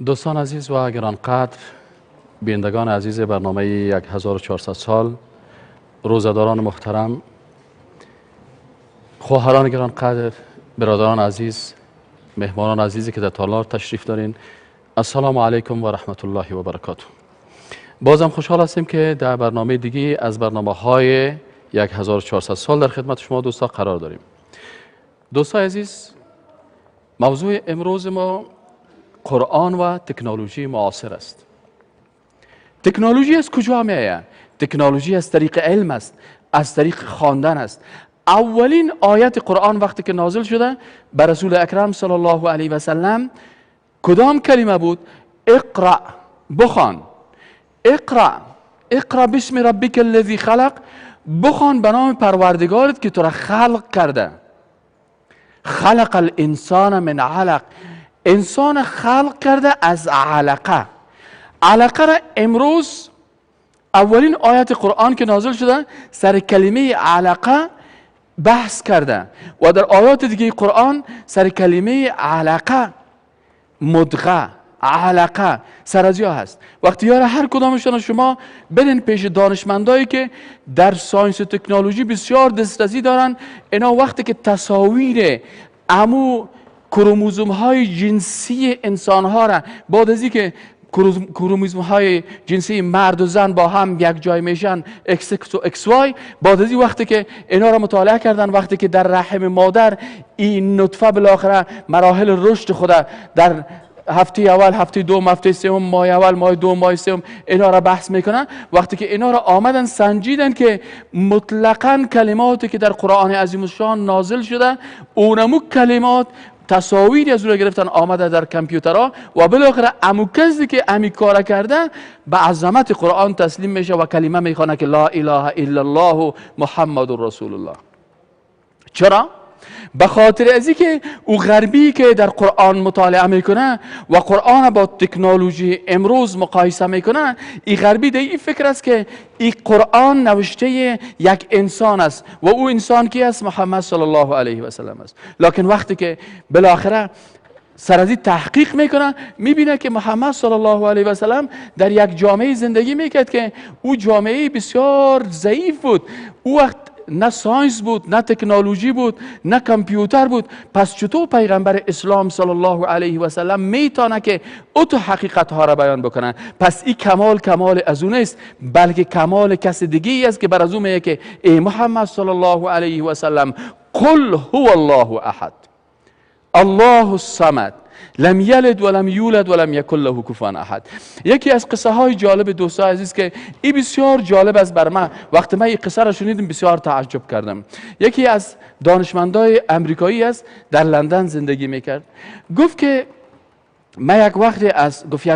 دوستان عزیز و گرانقدر، بینندگان عزیز برنامه 1400 سال، روزه‌داران محترم، خواهران گرانقدر، برادران عزیز، مهمانان عزیزی که در تالار تشریف دارین، السلام علیکم و رحمت الله و برکاته. بازم خوشحال هستیم که در برنامه دیگه از برنامه‌های 1400 سال در خدمت شما دوستا قرار داریم. دوستان عزیز، موضوع امروز ما قرآن و تکنولوژی معاصر است. تکنولوژی از کجا میآید؟ تکنولوژی از طریق علم است، از طریق خواندن است. اولین آیت قرآن وقتی که نازل شده بر رسول اکرم صلی الله علیه و سلم کدام کلمه بود؟ اقرأ، بخوان. اقرأ بسم ربک الذی خلق، بخوان به نام پروردگارت که تو را خلق کرده. خلق الانسان من علق، انسان خلق کرده از علقه. علقه را امروز اولین آیت قرآن که نازل شده سر کلمه علقه بحث کرده و در آیات دیگه قرآن سر کلمه علقه، مدغه، علقه سر از یا هست. وقتی یاره هر کدامشان شما برین پیش دانشمندایی که در ساینس و تکنولوژی بسیار دسترسی دارن، اینا وقتی که تصاویر امو کروموزوم های جنسی انسان ها را بعد از اینکه کروموزوم های جنسی مرد و زن با هم یک جای میشن XX و XY، بعد از این وقتی که اینا را مطالعه کردن، وقتی که در رحم مادر این نطفه بالاخره مراحل رشد خود در هفته اول، هفته دوم، هفته سوم، ماه اول، ماه دوم، ماه سوم اینا را بحث میکنن، وقتی که اینا را آمدن سنجیدن که مطلقاً کلماتی که در قرآن عظیم الشان نازل شده اونمو کلمات تصاویری از رو گرفتن آمده در کامپیوترها و بالاخره امو کسی که امی کار کرده به عظمت قرآن تسلیم میشه و کلمه میخونه که لا اله الا الله محمد رسول الله. چرا؟ به خاطر ازی که او غربی که در قرآن مطالعه میکنه و قرآن با تکنولوژی امروز مقایسه میکنه، این غربی در این فکر است که این قرآن نوشته یک انسان است و او انسان کی است؟ محمد صلی الله علیه و سلم است. لکن وقتی که بالاخره سر از این تحقیق میکنه میبینه که محمد صلی الله علیه و سلم در یک جامعه زندگی میکرد که او جامعه بسیار ضعیف بود. او وقت نه ساینس بود، نه تکنولوژی بود، نه کامپیوتر بود. پس چطور پیغمبر اسلام صلی الله علیه و سلم میتونه که او تو حقیقت ها را بیان بکنن؟ پس این کمال از اون است، بلکه کمال کس دیگه است که بر از اون میگه که ای محمد صلی الله علیه و سلم قل هو الله احد الله الصمد لم یلد ولم یولد ولم یکن له کفوا احد. یکی از قصه های جالب دوستان عزیز که این بسیار جالب است بر من، وقتی من این قصه را شنیدم بسیار تعجب کردم. یکی از دانشمندای امریکایی است، در لندن زندگی میکرد. گفت که من یک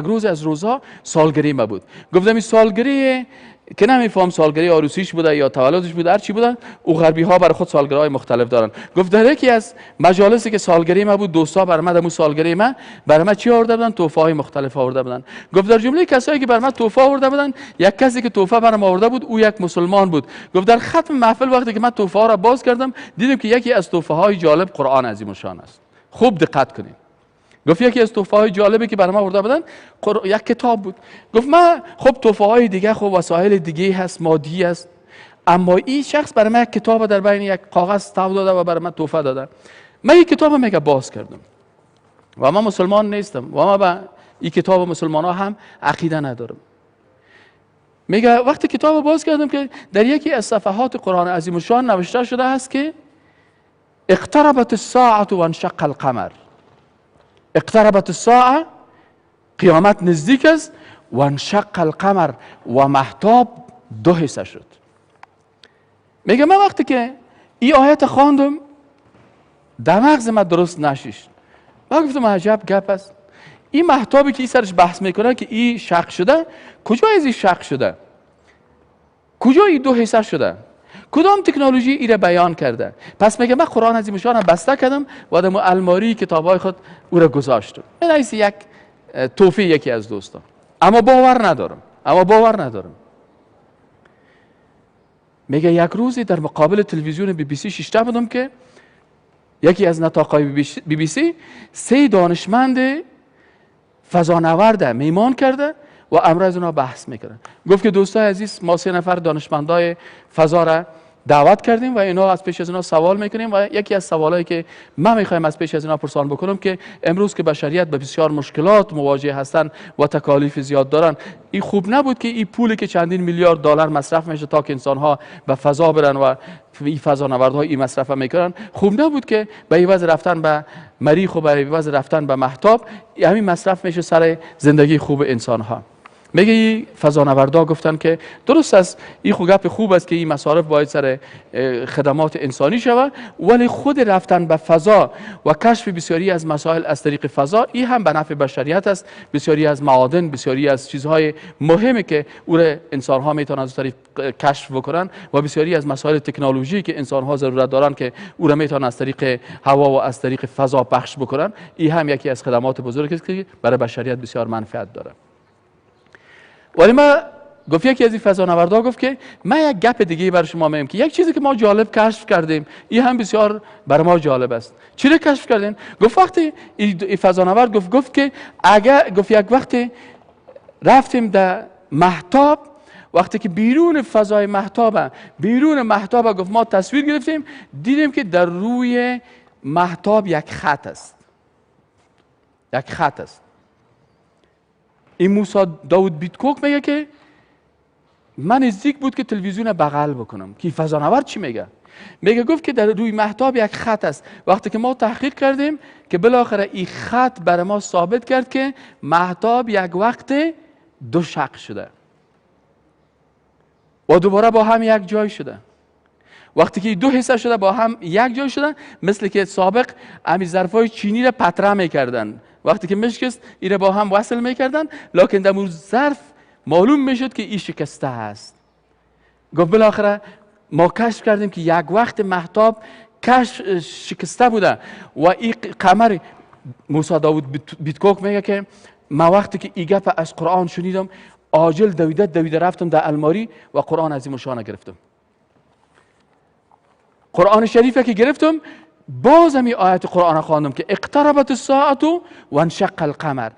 روز از روزها سالگری ما بود. گفتم این سالگری که نمیفهم سالگری عروسیش بوده یا تولدش بوده، هر چی بوده، او غربی ها برای خود سالگری‌های مختلف دارن. گفت در یکی از مجالسی که سالگری ما بود، دوستا برای من دمو سالگری ما برای من چی آورده بودن؟ تحفه های مختلف آورده بودن. گفت در جمله کسایی که برای من تحفه آورده بودن، یک کسی که تحفه برام آورده بود او یک مسلمان بود. گفت در ختم محفل وقتی که من تحفه ها را باز کردم دیدم که یکی از تحفه های جالب قرآن عظیم الشان است. خوب دقت کنید. گفت یکی از تحفه های جالبی که برای ما آورده بودن یک کتاب بود. گفت من خب تحفه های دیگه خب وسایل دیگه هست، مادی است، اما این شخص برای من یک کتاب در بین یک کاغذ تاو داده و برای من تحفه داده. من این کتاب میگه باز کردم و من مسلمان نیستم و من به این کتاب مسلمان ها هم عقیده ندارم. میگه وقتی کتاب باز کردم که در یکی از صفحات قرآن عظیم الشان نوشته شده است که اقتربت الساعة و انشق القمر. اقتربت الساعه، قیامت نزدیک است، و انشق القمر و مهتاب دو حصه شد. میگه من وقتی که این آیت خواندم در مغز من درست نشیش. من گفتم عجب گپ است، این مهتابی که این سرش بحث میکنه که این شق شده، کجا از این شق شده؟ کجا این دو حصه شده؟ کدام تکنولوژی این را بیان کرده؟ پس میگه من قرآن عظیم الشان بسته کردم و در الماری کتابای خود او را گذاشتم. این ایست یک توفی یکی از دوستان، اما باور ندارم. میگه یک روزی در مقابل تلویزیون BBC شیشته بودم که یکی از نطاقای BBC 3 دانشمند فضانورد میمان کرده و امروز اونا بحث میکنن. گفت که دوستای عزیز، ما 3 نفر دانشمندای فضا را دعوت کردیم و اینا از پیش از اینا سوال میکنیم و یکی از سوالایی که من میخوایم از پیش از اینا پرسان بکنم که امروز که بشریت به بسیار مشکلات مواجه هستن و تکالیف زیاد دارن، این خوب نبود که این پولی که چندین میلیارد دلار مصرف میشه تا که انسان ها به فضا برن و این فضانوردها این مصرف میکنن، خوب نبود که به عوض رفتن به مریخ و به عوض رفتن به مهتاب همین مصرف میشه سر زندگی خوب انسان ها؟ میگه فضانوردا گفتن که درست است، این گپ خوب است که این مصارف باید سر خدمات انسانی شود، ولی خود رفتن به فضا و کشف بسیاری از مسائل از طریق فضا این هم به نفع بشریت است. بسیاری از معادن، بسیاری از چیزهای مهمی که او را انسان ها میتونن از طریق کشف بکنن و بسیاری از مسائل تکنولوژی که انسان ها ضرورت دارن که او را میتونن از طریق هوا و از طریق فضا پخش بکنن، این هم یکی از خدمات بزرگی است که برای بشریت بسیار منفعت داره. ولی ما گفت یکی از این فضانوردا گفت که من یک گپ دیگه برای شما میگم که یک چیزی که ما جالب کشف کردیم، این هم بسیار برای ما جالب است. چی رو کشف کردیم؟ گفت وقتی این فضانورد گفت که اگر گفت یک وقتی رفتیم در مهتاب، وقتی که بیرون فضای مهتاب گفت ما تصویر گرفتیم، دیدیم که در روی مهتاب یک خط است. این موسی داود بیتکوک میگه که من نزدیک بود که تلویزیون بغل بکنم که فضانورد چی میگه. گفت که در روی مهتاب یک خط است. وقتی که ما تحقیق کردیم که بالاخره این خط برای ما ثابت کرد که مهتاب یک وقت 2 شق شده و دوباره با هم یک جای شده. وقتی که 2 حصه شده با هم یک جای شدن، مثل که سابق امی ظرفای چینی را پتره میکردن، وقتی که مشکست ایره با هم وصل میکردن، لکن در مورد ظرف معلوم میشد که این شکسته است. گفت بالاخره ما کشف کردیم که یک وقت مهتاب شکسته بوده و این قمر. موسی داود بیتکوک میگه که ما وقتی که این گپ از قرآن شنیدم، عاجل دویده رفتم در الماری و قرآن عظیم الشان گرفتم. قرآن شریفه که گرفتم، باز همی آیت قرآن خواندم که اقتربت الساعة و انشق القمر،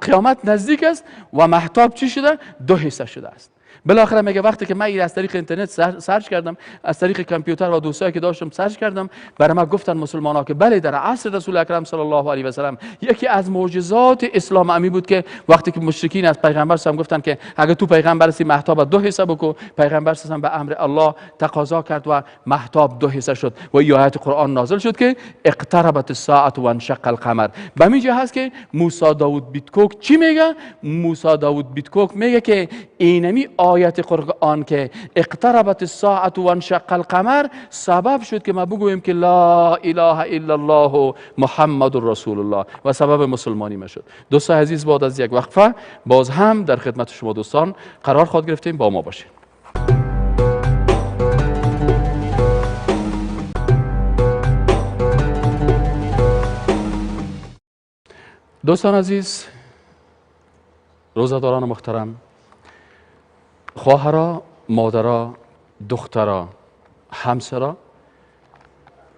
قیامت نزدیک است و مهتاب چی شده؟ 2 حصه شده است. بالاخره میگه وقتی که من از طریق اینترنت سرچ کردم، از طریق کامپیوتر و دوستایی که داشتم سرچ کردم، برای من گفتن مسلمان ها که بله، در عصر رسول اکرم صلی الله علیه و سلم یکی از معجزات اسلام امی بود که وقتی که مشرکین از پیغمبر هم گفتن که اگه تو پیغمبر هستی مهتاب 2 حصه بکو، پیغمبر هم به امر الله تقاضا کرد و مهتاب 2 حصه شد و این آیت قرآن نازل شد که اقتربت الساعة و انشق القمر. به همین جهت هست که موسی داود بیتکوک چی میگه؟ موسی داود بیتکوک میگه که اینمی آیت قرآن که اقتربت الساعة و انشق القمر سبب شد که ما بگوییم که لا اله الا الله محمد رسول الله و سبب مسلمانی ما شد. دوستان عزیز، بعد از یک وقفه باز هم در خدمت شما دوستان قرار خواهد گرفتیم. با ما باشید. دوستان عزیز، روزداران محترم، خواهرها، مادرها، دخترها، همسرها،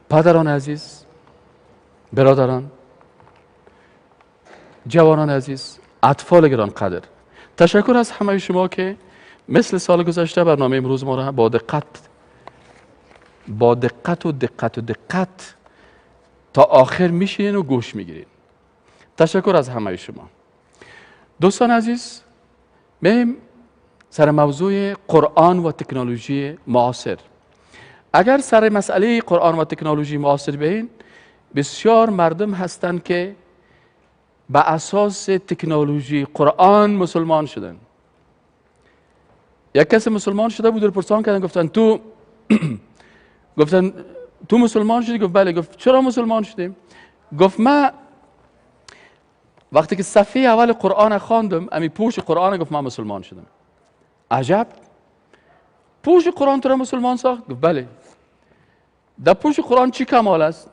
پدران عزیز، برادران، جوانان عزیز، اطفال گرانقدر، تشکر از همه شما که مثل سال گذشته برنامه امروز ما را با دقت تا آخر میشینین و گوش میگیرین. تشکر از همه شما. دوستان عزیز، میم سر موضوع قرآن و تکنولوژی معاصر. اگر سر مسئله قرآن و تکنولوژی معاصر بین، بسیار مردم هستند که به اساس تکنولوژی قرآن مسلمان شدن. یک کسی مسلمان شده بود، پرسان کردن، گفتن تو مسلمان شدی؟ گفت بله. گفت چرا مسلمان شدیم؟ گفت من وقتی که صفحه اول قرآن خواندم، امی پوش قرآن، گفت من مسلمان شدم. عجب، پوش قرآن تو را مسلمان ساخت؟ گفت بله. در پوش قرآن چی کمال است؟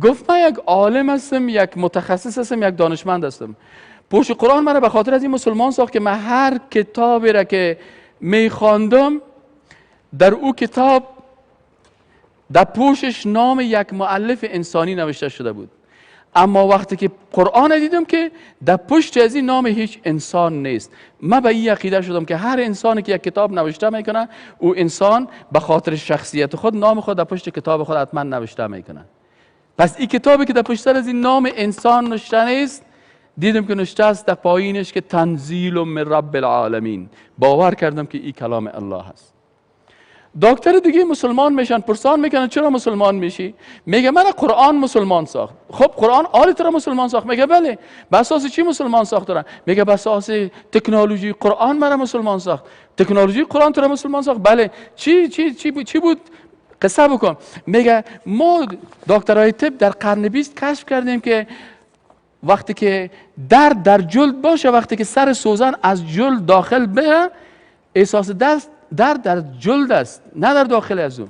گفت من یک عالم هستم، یک متخصص هستم، یک دانشمند هستم. پوش قرآن من به خاطر از این مسلمان ساخت که من هر کتابی را که می خواندم، در او کتاب در پوشش نام یک مؤلف انسانی نوشته شده بود. اما وقتی که قرآن دیدم که در پشت از این نام هیچ انسان نیست، من به این عقیده شدم که هر انسانی که یک کتاب نوشته میکنه، او انسان به خاطر شخصیت خود نام خود در پشت کتاب خود حتما نوشته میکنه. پس این کتابی که در پشت از این نام انسان نوشته نیست، دیدم که نوشته است در پایینش که تنزیل من رب العالمین. باور کردم که این کلام الله هست. دکتر دیگه مسلمان میشن، پرسان میکنن چرا مسلمان میشی؟ میگه من قرآن مسلمان ساخت. خب قرآن آل تو را مسلمان ساخت؟ میگه بله. به اساس چی مسلمان ساخت دارن؟ میگه به اساس تکنولوژی قرآن مرا مسلمان ساخت. تکنولوژی قرآن تو را مسلمان ساخت؟ بله. چی بود؟ قصه بکن. میگه ما دکترای طب در قرن 20 کشف کردیم که وقتی که در جلد باشه، وقتی که سر سوزن از جلد داخل بره، احساس در جلد است، نه در داخل از اون،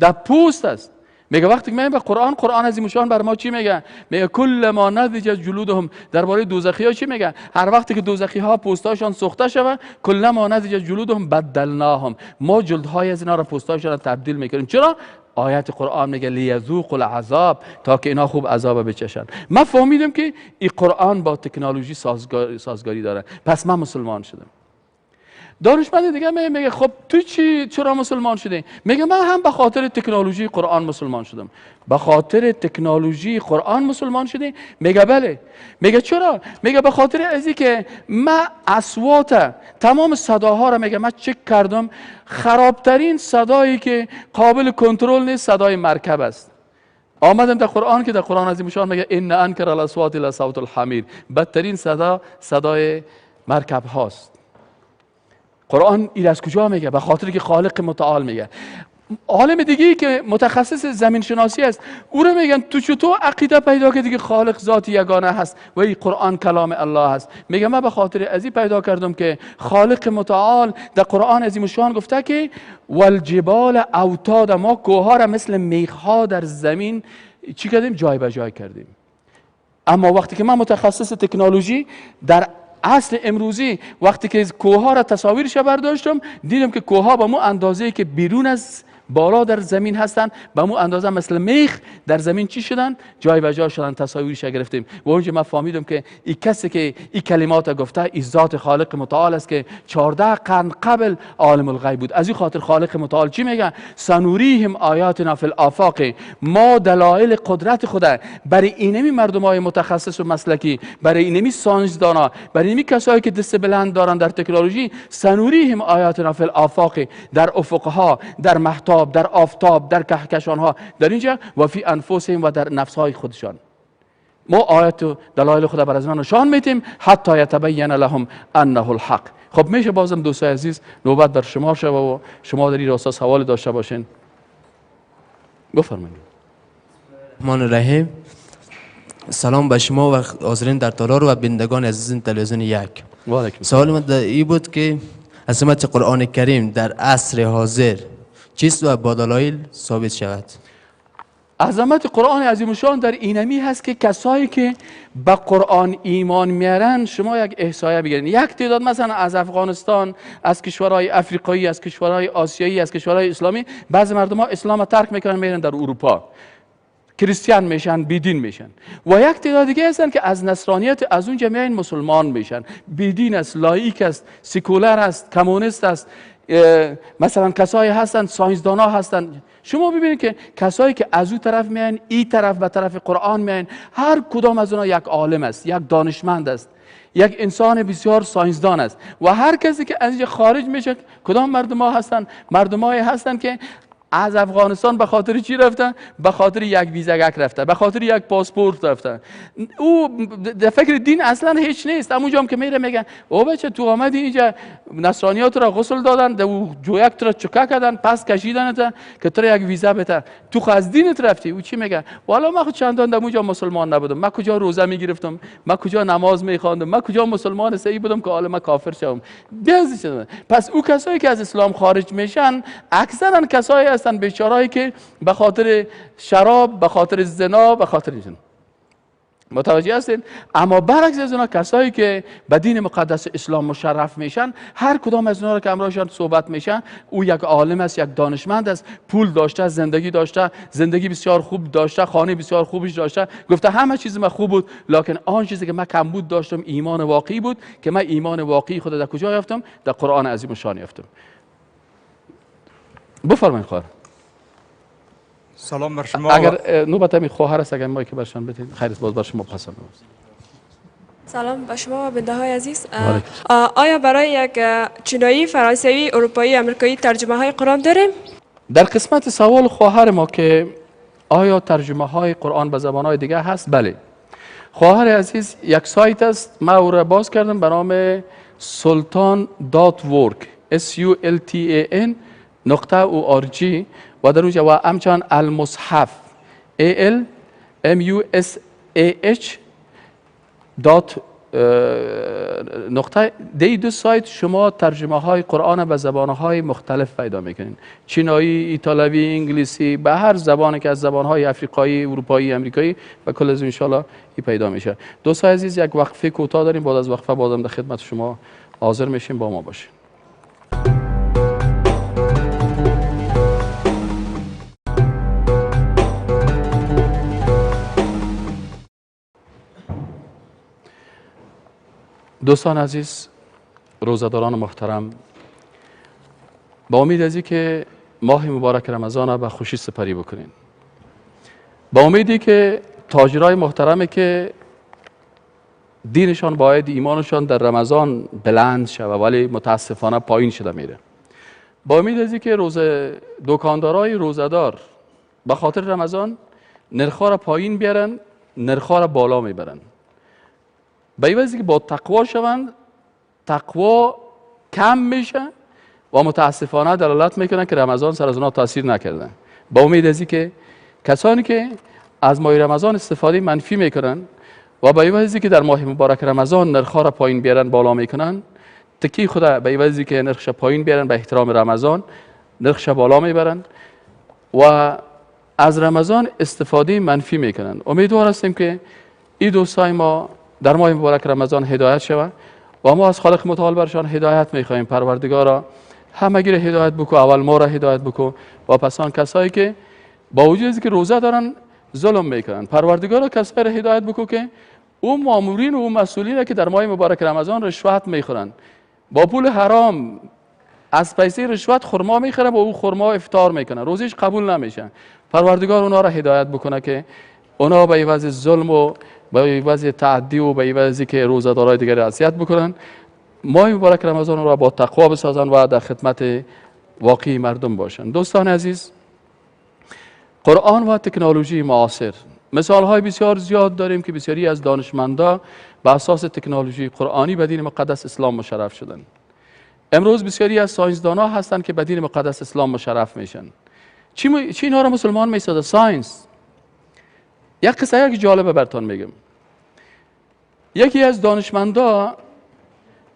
در پوست است. میگه وقتی که به قرآن عظیم شان بر ما چی میگه؟ میگه کل ما نضجت جلودهم. درباره دوزخی ها چی میگه؟ هر وقتی که دوزخی ها پوستاشون سوخته شود، کل ما نضجت جلودهم بدلناهم، ما جلدهای از اینا را پوستاشون را تبدیل میکنیم. چرا؟ آیت قرآن میگه لیذوقوا العذاب، تا که اینا خوب عذاب بچشن. من فهمیدم که این قرآن با تکنولوژی سازگاری داره، پس من مسلمان شدم. دانشمند دیگه میگه خب تو چرا مسلمان شدی؟ میگه من هم به خاطر تکنولوژی قرآن مسلمان شدم. به خاطر تکنولوژی قرآن مسلمان شدی؟ میگه بله. میگه چرا؟ میگه به خاطر ازی که من اصوات تمام صداها را میگه من چک کردم، خرابترین صدایی که قابل کنترل نیست صدای مرکب است. آمدم در قرآن که در قرآن عظیم شان میگه ان انکر الاصوات لصوت الحمیر، بدترین صدای مرکب هاست. قرآن این از کجا میگه؟ به خاطر که خالق متعال میگه. عالم دیگه که متخصص زمین شناسی است، او رو میگن تو چطور عقیده پیدا کردی که خالق ذات یگانه هست و این قرآن کلام الله هست؟ میگه من به خاطر ازی پیدا کردم که خالق متعال در قرآن عظیم شان گفته که والجبال اوتاد، ما کوهها را مثل میخها در زمین چی کردیم؟ جای به جای کردیم. اما وقتی که من متخصص تکنولوژی در عصر امروزی وقتی که کوهها را تصاویرش برداشتم، دیدم که کوهها به مو اندازه‌ای که بیرون از بالا در زمین هستن، به مو اندازه مثل میخ در زمین چی شدن؟ جای به جای شدن. تصاویرش گرفتیم و اونجا من فهمیدم که این کسی که این کلمات گفته این ذات خالق متعال است که 14 قرن قبل عالم الغیب بود. از این خاطر خالق متعال چی میگه؟ سنوریهم آیاتنا فی الآفاق، ما دلایل قدرت خدا برای اینمی مردمای متخصص و مسلکی، برای اینمی ساینسدانا، برای اینمی کسایی که دست بلند دارن در تکنولوژی، سنوریهم آیاتنا فی الآفاق، در افقها، در محتاب، در آفتاب، در کهکشانها، در اینجا و فی انفسهم و در نفسهای خودشان. ما آیات و دلایل خدا بر از اینا نشان میدیم حتی یتبین لهم انه الحق. خب میشه بازم دوستای عزیز نوبت بر شما شد و شما در این راستا سوال داشته باشین. بفرمایید. الرحمن الرحیم. سلام به شما و حاضرین در تالار و بینندگان عزیز تلویزیون یک. سوال من این بود که عظمت قرآن کریم در عصر حاضر چیست و با دلایل ثابت شود؟ عظمت قرآن عظیم شان در اینمی هست که کسایی که به قرآن ایمان میارن، شما یک احصایه بگیرین، یک تعداد مثلا از افغانستان، از کشورهای افریقایی، از کشورهای آسیایی، از کشورهای اسلامی، بعضی مردم ها اسلام ترک میکنن میرن در اروپا، کریستیان میشن، بیدین میشن. و یک تعداد دیگه هستن که از نصرانیت از اون جمعیت مسلمان میشن، بیدین است، لایک است، سکولر است، کمونیست است. مثلا کسایی هستن ساینسدانا هستن. شما ببینید که کسایی که از اون طرف میان این طرف به طرف قرآن میان، هر کدام از اونها یک عالم است، یک دانشمند است، یک انسان بسیار ساینسدان است. و هر کسی که از اینجا خارج میشه، کدام مردم ها هستن؟ مردمایی هستن که از افغانستان به خاطر چی رفتن؟ به خاطر یک ویزاگک رفتن، به خاطر یک پاسپورت رفتن. او در فکر دین اصلا هیچ نیست. همونجا هم که میره میگن او بچه تو آمدی اینجا نصرانیات را غسل دادن، دو جویک تو را چکه کردن، پس کشیدن که تو را یک ویزا بده، تو خو از دینت رفتی. او چی میگه؟ والا من خود چندان در اونجا مسلمان نبودم، من کجا روزه میگرفتم، من کجا نماز میخواندم، من کجا مسلمان صحیح بودم که حالا من کافر شدم. پس او کسایی که از اسلام خارج میشن اکثرا کسایی هستن بیچارهایی که به خاطر شراب، به خاطر زنا، به خاطر متوجه هستین؟ اما برعکس از اونا کسایی که به دین مقدس اسلام مشرف میشن، هر کدام از اونا رو که امروزشان صحبت میشن، او یک عالم است، یک دانشمند است، پول داشته، زندگی داشته، زندگی بسیار خوب داشته، خانه بسیار خوبش داشته، گفته همه چیز من خوب بود، لکن آن چیزی که من کمبود داشتم ایمان واقعی بود که من ایمان واقعی خود در کجا یافتم؟ در قرآن عظیم شان یافتم. بفرمایید خواهر. سلام بر شما. اگر نوبت می خواهر است، اگر مایک برشان بدید. خیر است، باز بر شما پسند. سلام به شما و بنده های عزیز. آیا برای یک چینایی، فرانسوی، اروپایی، امریکایی ترجمه های قرآن داریم؟ در قسمت سوال خواهر ما که آیا ترجمه های قرآن به زبان های دیگه هست؟ بله. خواهر عزیز، یک سایت است، من او را باز کردم به نام sultan.org sultan.org و در اونجا و همچنان المصحف ALMUSAH نقطه دی دو سایت شما ترجمه های قرآن به زبان های مختلف پیدا میکنین، چینایی، ایتالوی، انگلیسی، به هر زبانی که از زبان های افریقایی، اروپایی، امریکایی و کل از ان شاء الله پیدا میشه. دوستان عزیز، یک وقفه کوتاه داریم، بعد از وقفه بازم در خدمت شما حاضر میشیم، با ما باشین. دوستان عزیز، روزداران محترم، با امید از که ماه مبارک رمضان را به خوشی سپری بکنین، با امیدی که تاجرای محترمی که دینشان باید ایمانشان در رمضان بلند شود ولی متاسفانه پایین شده میره، با امید از که دکاندارای روزدار به خاطر رمضان نرخ‌ها را پایین بیارن، نرخ‌ها را بالا میبرن، به عوضی که با تقوا شوند، تقوا کم میشه و متاسفانه دلالت میکنن که رمضان سر از اونها تاثیر نکرده. با امید از که کسانی که از ماه رمضان استفاده منفی میکنن و به عوضی که در ماه مبارک رمضان نرخ‌ها را پایین بیارن، بالا میکنن، تکی خدا به عوضی که نرخش پایین بیارن به احترام رمضان، نرخش بالا میبرن و از رمضان استفاده منفی میکنن. امیدوار هستیم که این دوستای ما در ماه مبارک رمضان هدایت شود و ما از خالق متعال برشان هدایت میخواهیم. پروردگارا همگی را هدایت بکو، اول ما را هدایت بکو و پس آن کسایی که با وجود از که روزه دارن ظلم میکنن، پروردگارا کسایی را هدایت بکو که اون مامورین و اون مسئولین که در ماه مبارک رمضان رشوت میخورن، با پول حرام از پیسه رشوت خرما میخره، با اون خرما افطار میکنن، روزش قبول نمیشه. پروردگار اونا را هدایت بکنه که اونا به عوض ظلم و به عوض تعدی و به عوضی که روزدارای دیگر اذیت بکنن، ماه مبارک رمضان را با تقوا بسازن و در خدمت واقعی مردم باشن. دوستان عزیز، قرآن و تکنولوژی معاصر، مثال های بسیار زیاد داریم که بسیاری از دانشمندا به اساس تکنولوژی قرآنی به دین مقدس اسلام مشرف شدن. امروز بسیاری از ساینسدانا هستند که به دین مقدس اسلام مشرف میشن. چی اینا را مسلمان میسازه؟ ساینس. یک قصه که جالبه براتون میگم. یکی از دانشمندا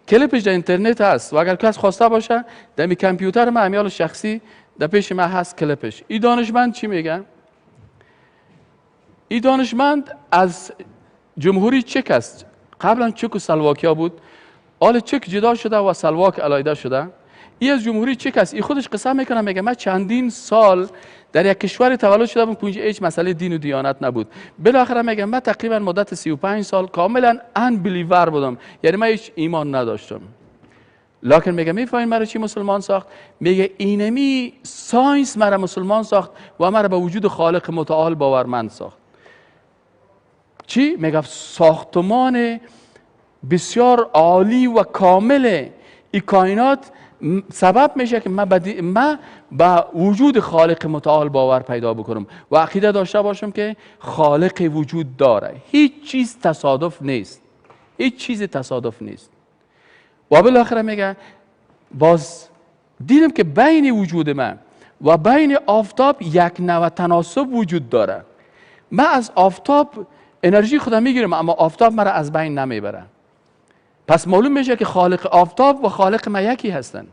کلیپش در اینترنت هست و اگر کس خواسته باشه در کامپیوتر من امیال شخصی در پیش من هست کلیپش. این دانشمند چی میگه؟ این دانشمند از جمهوری چک است. قبلا چک و سلواکیا بود، حالا چک جدا شده و سلواک علیحده شده. این از جمهوری چک است. این خودش قصه میکنه، میگه من چندین سال در یک کشور تولد شده بودم که هیچ مسئله دین و دیانت نبود. بالاخره میگم من تقریبا مدت 35 سال کاملا انبلیور بودم، یعنی من هیچ ایمان نداشتم. لکن میگه میفهمین مرا چی مسلمان ساخت؟ میگه اینمی ساینس مرا مسلمان ساخت و مرا به وجود خالق متعال باورمند ساخت. چی؟ میگه ساختمان بسیار عالی و کامل این کائنات سبب میشه که من به وجود خالق متعال باور پیدا بکنم و عقیده داشته باشم که خالق وجود داره. هیچ چیز تصادف نیست، هیچ چیز تصادف نیست. و بالاخره میگه باز دیدم که بین وجود من و بین آفتاب یک نوع تناسب وجود داره. من از آفتاب انرژی خودم میگیرم اما آفتاب مرا از بین نمیبره. پس معلوم میشه که خالق آفتاب و خالق ما یکی هستن.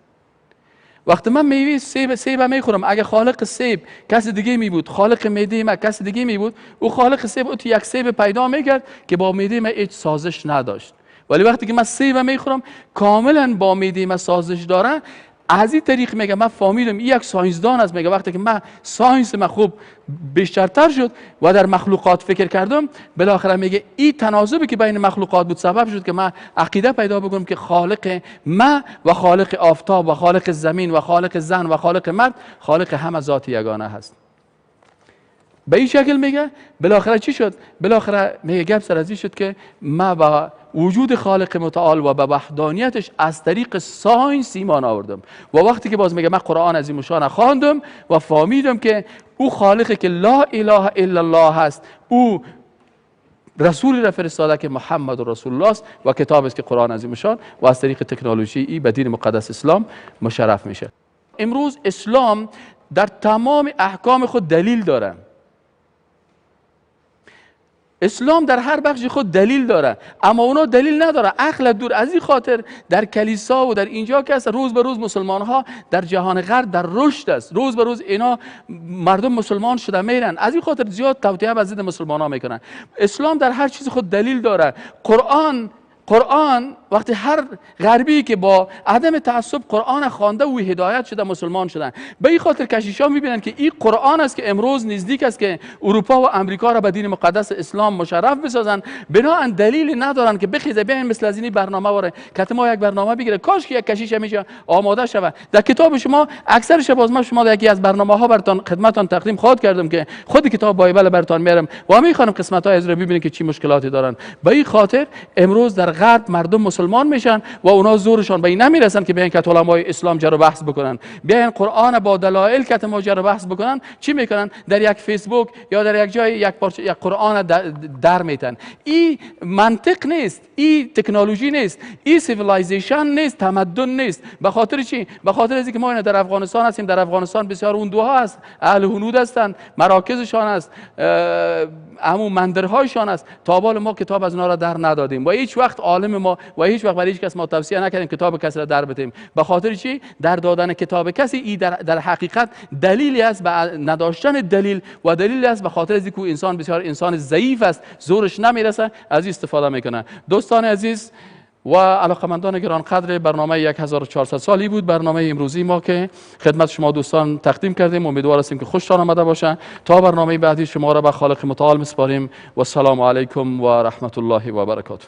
وقتی من میوه سیب میخورم، اگه خالق سیب کس دیگه می بود، خالق میده من کس دیگه می بود، او خالق سیب او تو یک سیب پیدا میکرد که با میده من هیچ سازش نداشت. ولی وقتی که من سیب میخورم کاملا با میده من سازش داره، از این طریق میگه من فهمیدم این یک ساینسدان است. میگه وقتی که من ساینس من خوب بیشترتر شد و در مخلوقات فکر کردم، بالاخره میگه این تناسبی که بین مخلوقات بود سبب شد که من عقیده پیدا بکنم که خالق من و خالق آفتاب و خالق زمین و خالق زن و خالق مرد خالق همه ذات یگانه هست. به این شکل میگه بالاخره چی شد؟ بالاخره میگه گپ سر از این شد که ما با وجود خالق متعال و به وحدانیتش از طریق ساینس ایمان آوردم. و وقتی که باز میگه من قرآن عظیم الشان خواندم و فهمیدم که او خالقی که لا اله الا الله هست، او رسولی را فرستاده که محمد رسول الله است و کتاب است که قرآن عظیم الشان، و از طریق تکنولوژی ای به دین مقدس اسلام مشرف میشه. امروز اسلام در تمام احکام خود دلیل داره. اسلام در هر بخش خود دلیل داره، اما اونا دلیل نداره، عقل دور. از این خاطر در کلیسا و در اینجا که است، روز به روز مسلمان ها در جهان غرب در رشد است، روز به روز اینا مردم مسلمان شده میرن، از این خاطر زیاد توطئه به ضد مسلمان ها میکنن. اسلام در هر چیز خود دلیل داره. قرآن وقتی هر غربی که با عدم تعصب قرآن خوانده و هدایت شده مسلمان شدن، به این خاطر کشیشا میبینن که این قرآن است که امروز نزدیک است که اروپا و امریکا را به دین مقدس اسلام مشرف بسازن. بنابراین دلیلی ندارن که بخیزه بیاین مثل از این برنامه واره کتما یک برنامه بگیره. کاش که یک کشیش همیشه آماده شود. در کتاب شما اکثرش باز ما شما در یکی از برنامه ها براتون خدمتتون تقدیم خواهد کردم که خود کتاب بایبل براتون میارم و میخوام قسمت های از رو ببینید که چی مشکلاتی دارن. به این خاطر امروز در غرب مردم مسلمان میشن و اونا زورشان به این نمیرسن که بیان که علمای اسلام جر و بحث بکنن، بیان قرآن با دلایل که ما جر و بحث بکنن. چی میکنن؟ در یک فیسبوک یا در یک جای یک قرآن در میتن. این منطق نیست، این تکنولوژی نیست، این سیویلایزیشن نیست، تمدن نیست. به خاطر چی؟ به خاطر اینکه ما در افغانستان هستیم. در افغانستان بسیار هندوها هست، اهل هنود هستند، مراکزشان است، همون مندرهایشان است. تا حال ما کتاب از اونا را در ندادیم و هیچ وقت عالم ما و هیچ وقت برای هیچ کس ما توصیه نکردیم کتاب کسی را در بدیم. به خاطر چی؟ در دادن کتاب کسی ای در حقیقت دلیلی است به نداشتن دلیل و دلیلی است به خاطر اینکه انسان بسیار انسان ضعیف است، زورش نمیرسه، از استفاده میکنه. دوستان عزیز و علاقمندان گرانقدر، برنامه 1400 سالی بود برنامه امروزی ما که خدمت شما دوستان تقدیم کردیم. امیدوار هستیم که خوشتان آمده باشه. تا برنامه بعدی شما را به خالق متعال میسپاریم و السلام علیکم و رحمت الله و برکاته.